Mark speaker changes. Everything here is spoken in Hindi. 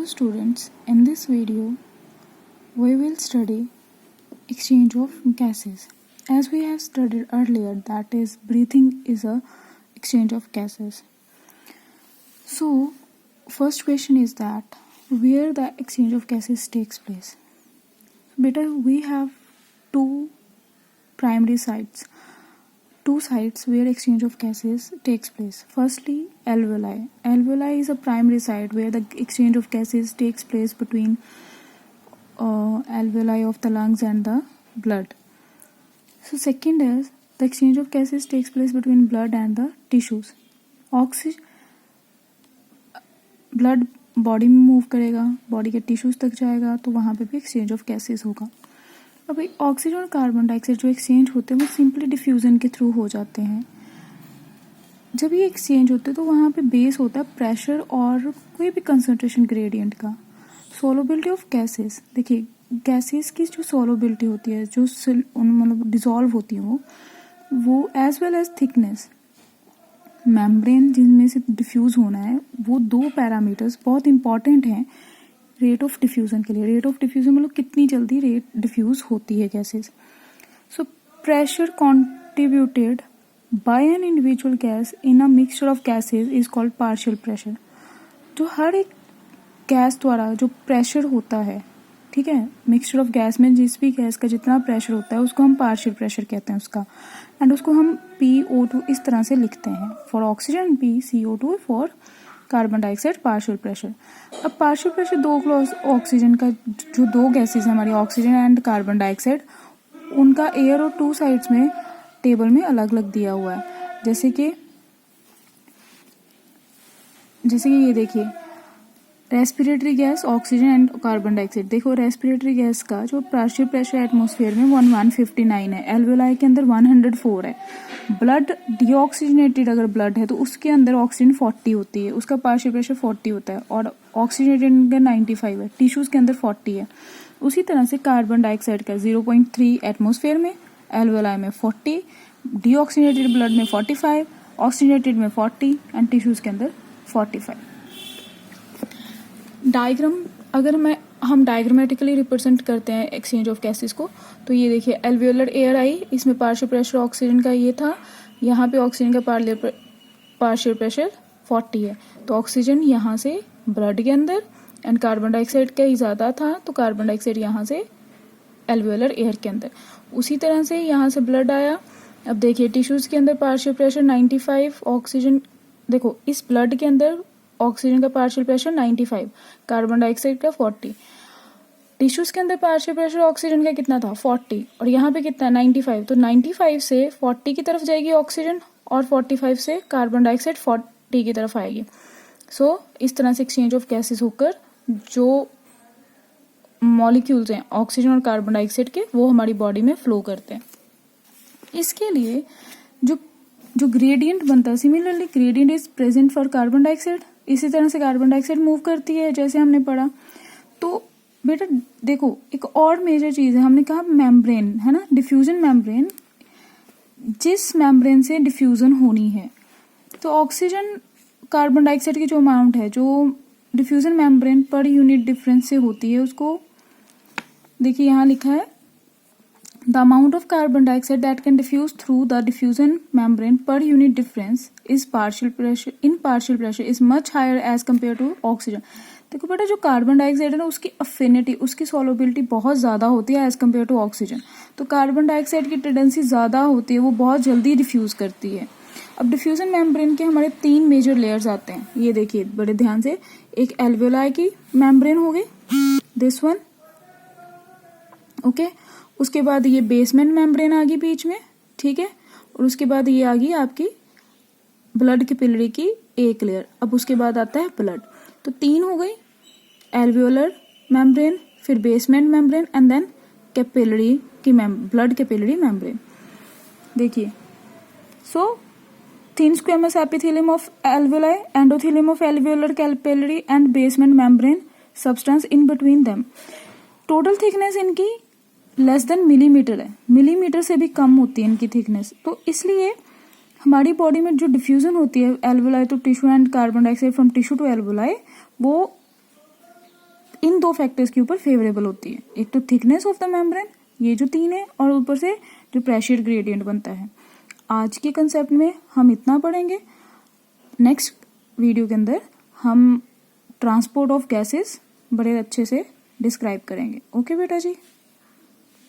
Speaker 1: students, in this video we will study exchange of gases. As we have studied earlier, that is breathing is a exchange of gases. So first question is that where the exchange of gases takes place. Beta, we have two primary sites, two sites where exchange of gases takes place. Firstly, alveoli. Alveoli is a primary site where the exchange of gases takes place between alveoli of the lungs and the blood. So second is the exchange of gases takes place between blood and the tissues. Blood body में मूव करेगा, बॉडी के टिश्यूज तक जाएगा, तो वहाँ पे भी एक्सचेंज ऑफ गैसेस होगा. अभी ऑक्सीजन और कार्बन डाइऑक्साइड जो एक्सचेंज होते हैं वो सिंपली डिफ्यूजन के थ्रू हो जाते हैं. जब ये एक्सचेंज होते हैं तो वहाँ पे बेस होता है प्रेशर और कोई भी कंसंट्रेशन ग्रेडियंट का. सोलोबिलिटी ऑफ गैसेस, देखिए गैसेस की जो सोलोबिलिटी होती है, जो मतलब डिसॉल्व होती है वो as well as thickness, membrane जिनमें से डिफ्यूज होना है, वो दो पैरामीटर्स बहुत इंपॉर्टेंट हैं रेट ऑफ डिफ्यूजन के लिए. रेट ऑफ डिफ्यूजन मतलब कितनी जल्दी रेट डिफ्यूज होती है gases. So pressure contributed bye an individual gas in a mixture of gases is called partial pressure. जो हर एक गैस द्वारा जो प्रेशर होता है, ठीक है, मिक्सचर ऑफ गैस में जिस भी गैस का जितना प्रेशर होता है उसको हम पार्शियल प्रेशर कहते हैं उसका. एंड उसको हम PO2 इस तरह से लिखते हैं, for oxygen PCO2, for carbon dioxide partial pressure. अब पार्शियल प्रेशर दो ऑक्सीजन का जो दो गैसेस है हमारी, ऑक्सीजन एंड कार्बन डाइऑक्साइड, उनका एयर और टू साइड्स में टेबल में अलग अलग दिया हुआ है. जैसे कि ये देखिए, respiratory gas oxygen and carbon dioxide. देखो रेस्पिरेटरी गैस का जो पार्शियल प्रेशर एटमॉस्फेयर में 159 है, एल्वेलाई के अंदर 104 है. ब्लड डीऑक्सीजनेटेड अगर ब्लड है तो उसके अंदर ऑक्सीजन 40 होती है, उसका पार्शियल प्रेशर 40 होता है, और ऑक्सीजनेटेड का 95 है, टिश्यूज के अंदर 40 है. उसी तरह से कार्बन डाइऑक्साइड का 0.3 एटमॉस्फेयर में, एल्वेलाई में 40, डीऑक्सीजनेटेड ब्लड में 45, ऑक्सीजनेटेड में 40 एंड टिश्यूज के अंदर 45. डायग्राम अगर हम डायग्रामेटिकली रिप्रेजेंट करते हैं एक्सचेंज ऑफ गैसेस को, तो ये देखिए एल्वियोलर एयर आई, इसमें पार्शियल प्रेशर ऑक्सीजन का ये था, यहाँ पे ऑक्सीजन का पार्शियल प्रेशर 40 है, तो ऑक्सीजन यहाँ से ब्लड के अंदर एंड कार्बन डाइऑक्साइड का ही ज़्यादा था, तो कार्बन डाइऑक्साइड यहाँ से एल्वियोलर एयर के अंदर. उसी तरह से यहाँ से ब्लड आया. अब देखिए टिश्यूज़ के अंदर पार्शियल प्रेशर 95, ऑक्सीजन, देखो इस ब्लड के अंदर ऑक्सीजन का पार्शियल प्रेशर 95, कार्बन डाइऑक्साइड का 40, टिश्यूज के अंदर पार्शियल प्रेशर ऑक्सीजन का कितना था 40, और यहाँ पे कितना 95, तो 95 से 40 की तरफ जाएगी ऑक्सीजन और 45 से कार्बन डाइऑक्साइड 40 की तरफ आएगी. सो इस तरह से एक्सचेंज ऑफ गैसेस होकर जो मॉलिक्यूल्स हैं ऑक्सीजन और कार्बन डाइऑक्साइड के, वो हमारी बॉडी में फ्लो करते हैं. इसके लिए जो ग्रेडियंट बनता है, similarly gradient is present for carbon dioxide. इसी तरह से कार्बन डाइऑक्साइड मूव करती है जैसे हमने पढ़ा. तो बेटा देखो एक और मेजर चीज है, हमने कहा मेम्ब्रेन है ना, डिफ्यूजन मेम्ब्रेन, जिस मेम्ब्रेन से डिफ्यूजन होनी है. तो ऑक्सीजन कार्बन डाइऑक्साइड की जो अमाउंट है जो diffusion membrane per unit difference से होती है, उसको देखिए यहाँ लिखा है, the amount of carbon dioxide that can diffuse through the diffusion membrane per unit difference is partial pressure is much higher as compared to oxygen. देखो बेटा जो कार्बन डाइऑक्साइड है ना, उसकी अफिनिटी, उसकी सोलोबिलिटी बहुत ज़्यादा होती है एज कम्पेयर टू ऑक्सीजन. तो कार्बन डाइऑक्साइड की टेंडेंसी ज़्यादा होती है, वो बहुत जल्दी डिफ्यूज करती है. अब डिफ्यूजन मेम्ब्रेन के हमारे 3 मेजर लेयर्स आते हैं, ये देखिए बड़े ध्यान से. एक एल्वियोलाई की मेम्ब्रेन हो गई, दिस वन, ओके. उसके बाद ये बेसमेंट मेम्ब्रेन आ गई बीच में, ठीक है, और उसके बाद ये आ गई आपकी ब्लड कैपिलरी की एक लेयर. अब उसके बाद आता है ब्लड. तो 3 हो गई, एल्वियोलर मेम्ब्रेन, फिर basement membrane and then capillary की ब्लड कैपिलरी मेम्ब्रेन. देखिए, so thin squamous epithelium of alveoli, endothelium of alveolar capillary and basement membrane, substance in between them. Total thickness इनकी लेस देन मिलीमीटर है, मिलीमीटर से भी कम होती है इनकी थिकनेस. तो इसलिए हमारी बॉडी में जो डिफ्यूजन होती है alveoli to tissue and carbon dioxide from tissue to alveoli, वो दो फैक्टर्स के ऊपर फेवरेबल होती है, एक तो थिकनेस ऑफ द मेम्ब्रेन, ये जो 3 है, और ऊपर से जो प्रेशर ग्रेडियंट बनता है। आज के कंसेप्ट में हम इतना पढ़ेंगे। नेक्स्ट वीडियो के अंदर हम ट्रांसपोर्ट ऑफ गैसेस बड़े अच्छे से डिस्क्राइब करेंगे। ओके बेटा जी।